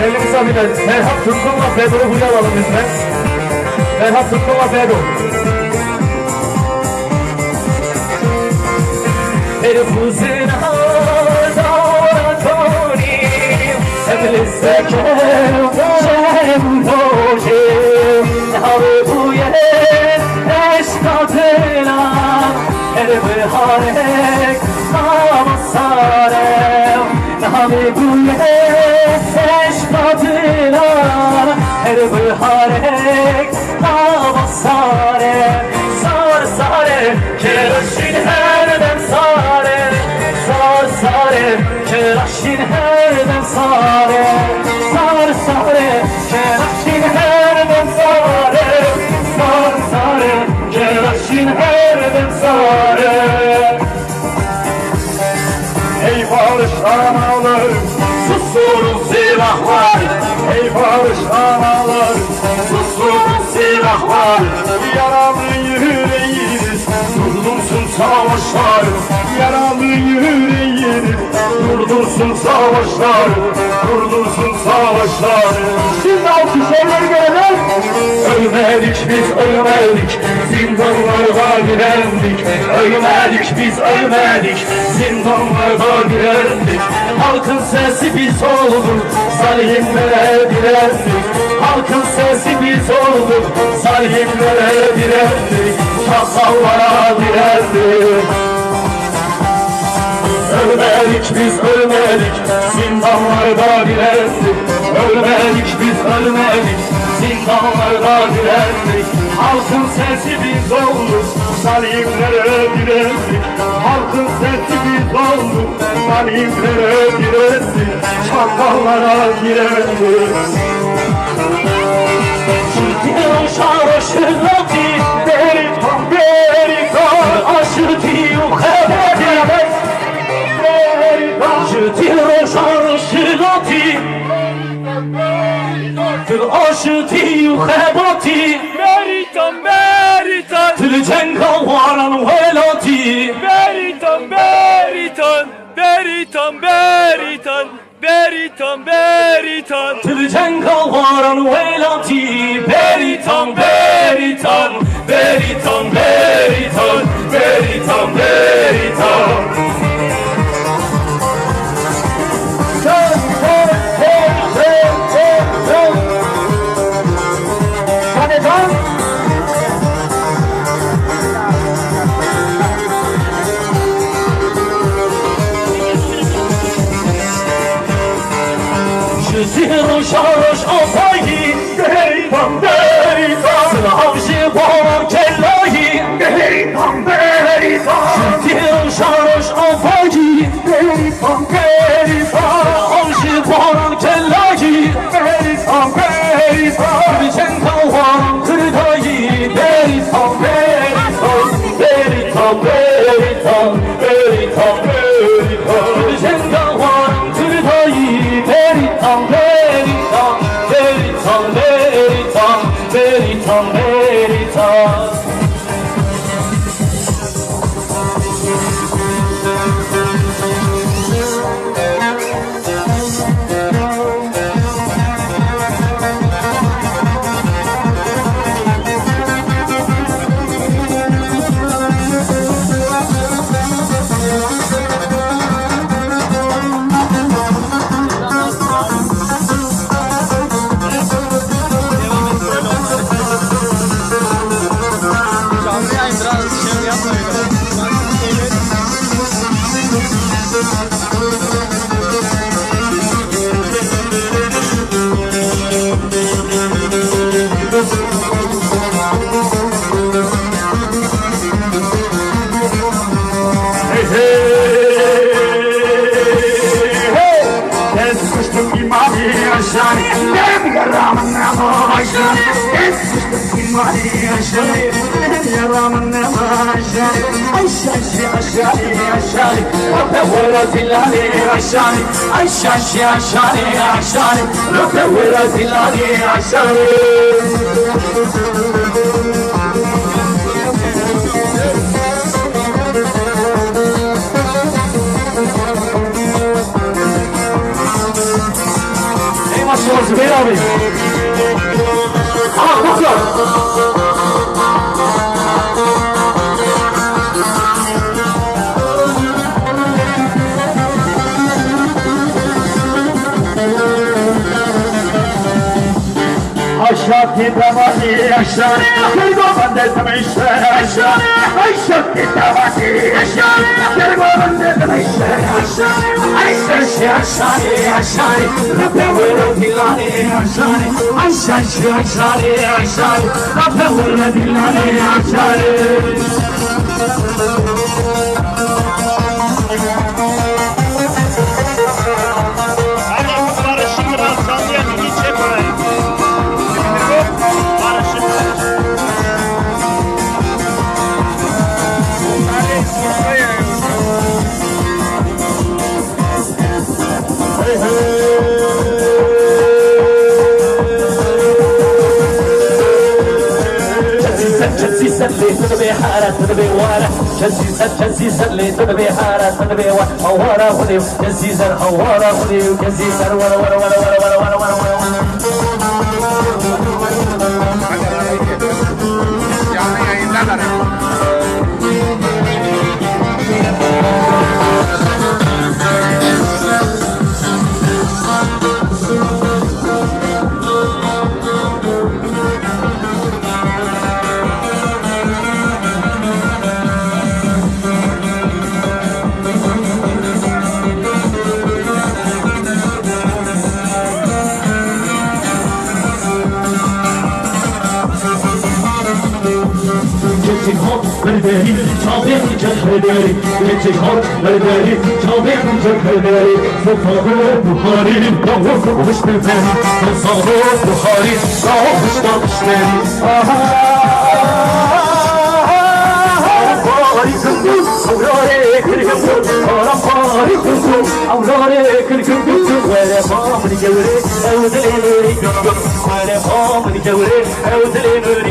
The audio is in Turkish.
Değerli misafirler, Ferhat Tutkun'la Bedo'yu buraya alalım lütfen. Ferhat Tutkun'la Bedo. Erfuzina Zaratoni Emlissekem Cemdoşim Havuye Eşkatına Erbiharek Namasarem Havuye Eşkatına Erbiharek Namasarem Sar sare Kereşin herdem sare Sar sare Kereşin herdem sare Sar sare Kereşin herdem sare Sar sare Kereşin herdem sare Ey barış analar Susurun silahlar Ey barış analar Susurun silahlar Yaralı yüreğiniz Durdursun savaşlar Yaralı yüreğiniz Durdursun savaşlar Durdursun savaşlar Şimdi alkışlarları görelim Ölmedik biz ölmedik Zindanlarda direndik Ölmedik biz ölmedik Zindanlarda direndik Halkın sesi biz olduk Zalimlere direndik Halkın sesi biz olduk Zalimlere direndik Çakallara direndik Ölmedik biz ölmedik Zindanlarda direndik Ölmedik biz ölmedik Zindanlarda direndik Halkın sesi biz olduk Zalimlere direndik Halkın sesi biz olduk Zalimlere direndik Çakallara direndik Şırtıyor şarşırlatı Beriton beriton Aşırtıyor hebeti Şırtıyor şarşırlatı Aşırtıyor hebeti Beriton beriton Tül cengal varan velati Beriton beriton Beriton beriton Beriton beriton Tül cengal varan velati Beriton beriton Beriton beriton Beriton beriton Zero şarj alfayı Beriton beriton Sılavcı bağlar kellayı Beriton beriton Zero şarj alfayı Beriton beriton Sılavcı bağlar kellayı Beriton beriton Bilcen kalvan kırdayı Beriton beriton Beriton beriton Beriton beriton Bilcen kalvan kırdayı Beriton beriton Beriton beriton Beriton beriton Benim yaramın ne başlar Ben sıçtım imani aşağı Benim yaramın ne başlar Ayşaşi aşağı aşağı Röpe vura zillali aşağı Ayşaşi aşağı aşağı Röpe vura zillali aşağı olsun Zübeyir abi. Aa kokla. Aşağı titremani aşağı Kırgoban dedim işte aşağı Aşağı titremani aşağı Kırgoban dedim işte aşağı Aşağı aşağı aşağı Rapevuru dilani aşağı Aşağı aşağı aşağı Rapevuru dilani aşağı Barış'ın biraz canlıya bir çek orayı. Barış'ın. جنسيسا اللي تنبي حارة تنبي وارة جنسيسا اللي تنبي حارة تنبي وارة وليو جنسيسا حوارة وليو جنسيسا ورا ورا ورا ورا ورا ورا ورا Canlı yayındalar. Geçik hop berderi, çabuk cehrederi Geçik hop berderi, çabuk cehrederi Sokağın Buhari, davul kuşları Sokağın Buhari, davul kuşları Aurore kırgın, aurore kırgın, aurore kırgın, aurore kırgın, Vere pamri gevre, evdeli nuri, Vere pamri gevre, evdeli nuri